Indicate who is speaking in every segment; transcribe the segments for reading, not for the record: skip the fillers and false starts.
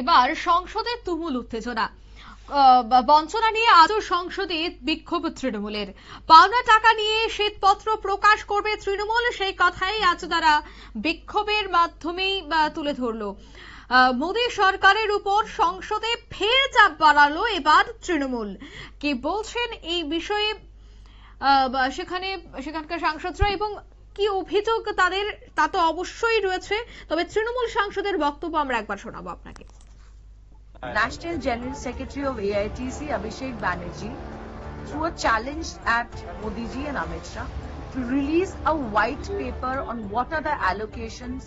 Speaker 1: এবার সংসদে তুমুল উত্তেজনা। বঞ্চনা নিয়ে আজও সংসদে বিক্ষোভ তৃণমূলের। পাওনা টাকা নিয়ে শ্বেতপত্র প্রকাশ করবে তৃণমূল, সেই কথাই আজ তারা বিক্ষোভের মাধ্যমেই তুলে ধরলো। মোদী সরকারের উপর সংসদে ফের চাপ বাড়ালো এবার তৃণমূল। কি বলছেন এই বিষয়ে সেখানকার সাংসদরা এবং কি অভিযোগ তাদের, তা তো অবশ্যই রয়েছে, তবে তৃণমূল সাংসদের বক্তব্য আমরা একবার শোনাবো আপনাকে।
Speaker 2: National General Secretary of AITC Abhishek Banerjee threw a challenge at Modi ji and Amit Shah to release a white paper on what are the allocations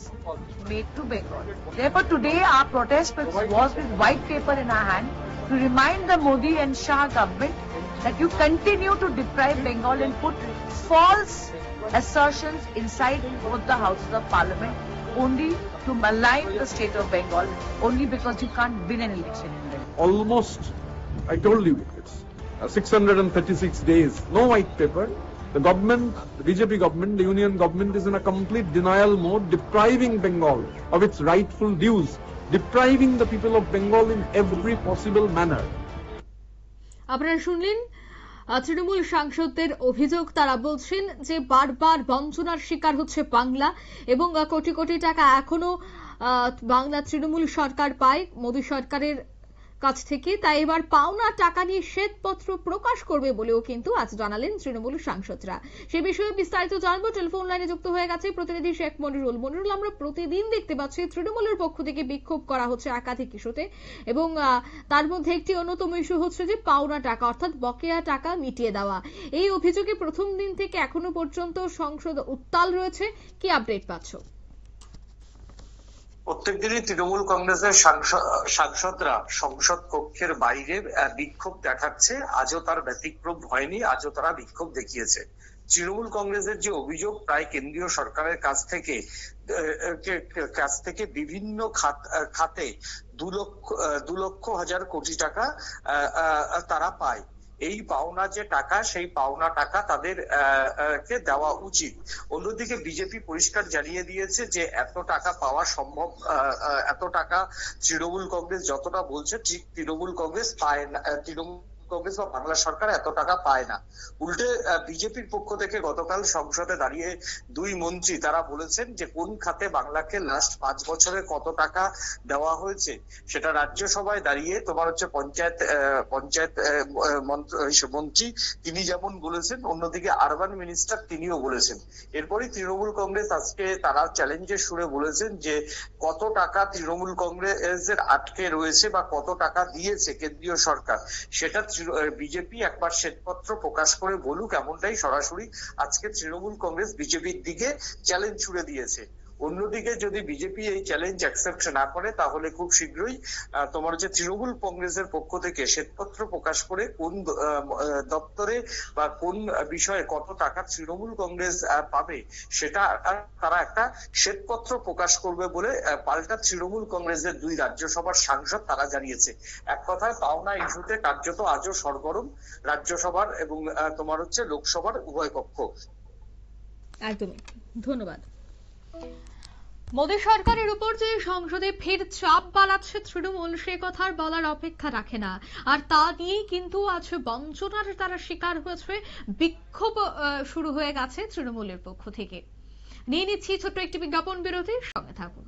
Speaker 2: made to Bengal. Therefore, today our protest was with white paper in our hand to remind the Modi and Shah government that you continue to deprive Bengal and put false assertions inside both the houses of parliament only to malign the state of Bengal, only because you can't win an election in Bengal.
Speaker 3: Almost, I told you, it's 636 days, no white paper. The government, the BJP government, the union government is in a complete denial mode, depriving Bengal of its rightful dues, depriving the people of Bengal in every possible manner.
Speaker 1: আপনারা শুনলেন তৃণমূল সাংসদদের অভিযোগ। তারা বলছেন যে বারবার বঞ্চনার শিকার হচ্ছে বাংলা এবং কোটি কোটি টাকা এখনো বাংলা তৃণমূল সরকার পায় মোদী সরকারের কাছ থেকে। তাই এবার পাওনা টাকা নিয়ে শ্বেতপত্র প্রকাশ করবে বলেও কিন্তু আজ জানালেন তৃণমূল সাংসদরা। সে বিষয়ে বিস্তারিত জানবো। টেলিফোন লাইনে যুক্ত হয়ে গেছে প্রতিনিধি শেখ মনিরুল। মনিরুল, আমরা প্রতিদিন দেখতে পাচ্ছি তৃণমূলের পক্ষ থেকে বিক্ষোভ করা হচ্ছে একাধিক ইস্যুতে, এবং তার মধ্যে একটি অন্যতম ইস্যু হচ্ছে যে পাওনা টাকা অর্থাৎ বকেয়া টাকা মিটিয়ে দেওয়া। এই অভিযোগে প্রথম দিন থেকে এখনো পর্যন্ত সংসদ উত্তাল রয়েছে। কি আপডেট পাচ্ছ?
Speaker 4: প্রত্যেকদিনই তৃণমূল কংগ্রেসের সাংসদরা সংসদ কক্ষের বাইরে বিক্ষোভ দেখাচ্ছে। আজও তার ব্যতিক্রম হয়নি, আজও তারা বিক্ষোভ দেখিয়েছে। তৃণমূল কংগ্রেসের যে অভিযোগ, প্রায় কেন্দ্রীয় সরকারের কাছ থেকে বিভিন্ন খাতে 2,00,000 কোটি টাকা তারা পায়। এই পাওনা যে টাকা, সেই পাওনা টাকা তাদের কে দেওয়া উচিত। অন্যদিকে বিজেপি পরিষ্কার জানিয়ে দিয়েছে যে এত টাকা পাওয়া সম্ভব, এত টাকা তৃণমূল কংগ্রেস যতটা বলছে ঠিক তৃণমূল কংগ্রেস পায় না, তৃণমূল কংগ্রেস বা বাংলা সরকার এত টাকা পায় না। উল্টে বিজেপির পক্ষ থেকে গতকাল সংসদে দাঁড়িয়ে দুই মন্ত্রী তারা বলেছেন যে কোন খাতে বাংলাকে লাস্ট 5 বছরে কত টাকা দেওয়া হয়েছে সেটা রাজ্যসভায় দাঁড়িয়ে তোমার হচ্ছে পঞ্চায়েত মন্ত্রী তিনি যেমন বলেছেন, অন্যদিকে আরবান মিনিস্টার তিনিও বলেছেন। এরপরই তৃণমূল কংগ্রেস আজকে তারা চ্যালেঞ্জের সুরে বলেছেন যে কত টাকা তৃণমূল কংগ্রেসের আটকে রয়েছে বা কত টাকা দিয়েছে কেন্দ্রীয় সরকার, সেটা বিজেপি একবার শ্বেতপত্র প্রকাশ করে বলুক, এমনটাই সরাসরি আজকে তৃণমূল কংগ্রেস বিজেপির দিকে চ্যালেঞ্জ ছুড়ে দিয়েছে। অন্যদিকে যদি বিজেপি এই চ্যালেঞ্জ অ্যাকসেপ্ট না করে তাহলে খুব শীঘ্রই তোমার হচ্ছে তৃণমূল কংগ্রেসের পক্ষ থেকে শ্বেতপত্র প্রকাশ করে কোন দপ্তরে বা কোন বিষয়ে কত টাকা তৃণমূল কংগ্রেস পাবে সেটা তারা একটা শ্বেতপত্র প্রকাশ করবে বলে পাল্টা তৃণমূল কংগ্রেসের দুই রাজ্যসভার সাংসদ তারা জানিয়েছে। এক কথায় পাওনা ইস্যুতে কার্যত আজও সরগরম রাজ্যসভার এবং তোমার হচ্ছে লোকসভার উভয় কক্ষ।
Speaker 1: একদমই, ধন্যবাদ। মোদী সরকারের উপর যে সংসদে ফের চাপ বাড়াচ্ছে তৃণমূল, সে কথার বলার অপেক্ষা রাখে না। আর তা নিয়েই কিন্তু আজ বঞ্চনার তারা শিকার হয়েছে, বিক্ষোভ শুরু হয়ে গেছে তৃণমূলের পক্ষ থেকে। নিয়ে নিচ্ছি ছোট্ট একটি বিজ্ঞাপন বিরতির, সঙ্গে থাকুন।